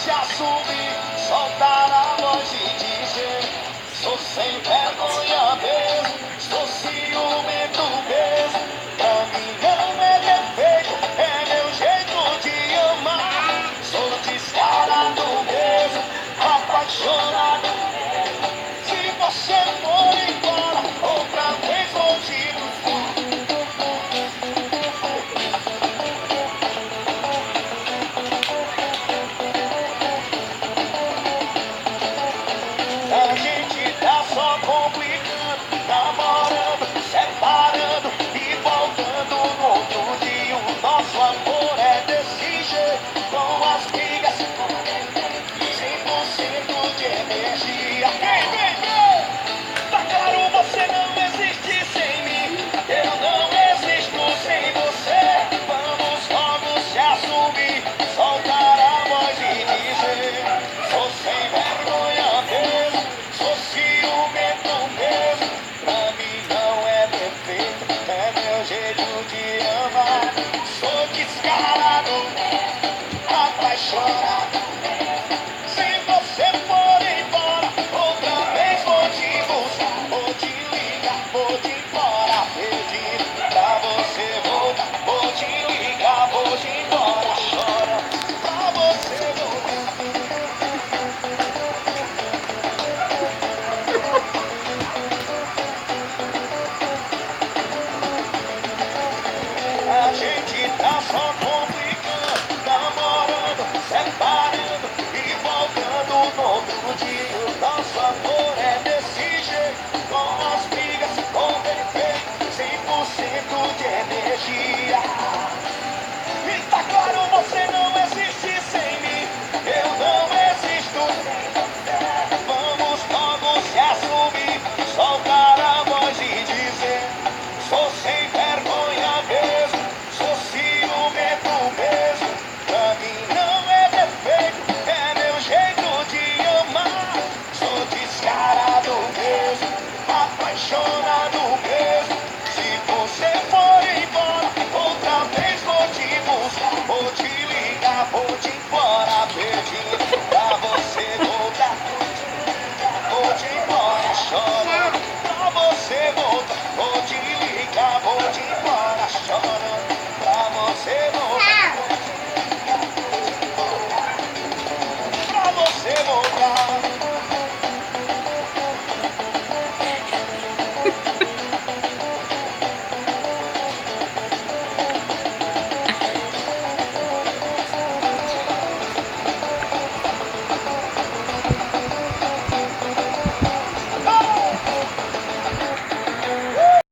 se assumir, soltar a voz e dizer: sou sem vergonha mesmo, sou ciumento mesmo. Pra mim não é defeito, é meu jeito de amar. Sou descarado mesmo, apaixonado. Se você for embora, outra vez vou te buscar. A gente tá só complicando, namorando, separando e voltando no outro dia. O nosso amor é desse jeito, com as brigas, 100% de energia. Tá claro, você não existe sem mim, eu não existo sem você. Vamos logo se assumir, soltar a voz e dizer: sou sem vergonha mesmo, sou ciumento mesmo. Pra mim não é defeito, é meu jeito de amar. Sou descarado, apaixonado. Se você for embora, outra vez vou te buscar, vou te ligar, vou te embora, pedir pra você voltar. Vou te ligar, vou te embora, chora pra você voltar. A gente tá só complicando, namorando, separando e voltando no outro dia. O nosso amor é desse jeito, com as brigas, com defeito, 100% de energia. E tá claro, você não existe sem mim, eu não existo sem você. Vamos logo se assumir, soltar a voz e dizer: sou sem vergonha mesmo, sou ciumento mesmo. Pra mim não é defeito, é meu jeito de amar. Sou descarado mesmo, apaixonado mesmo. Se você for embora, outra vez vou te buscar, vou te ligar, vou te embora, pedir pra você voltar. Vou te embora, chorando pra você voltar. Vou te ligar, vou te embora, chorando.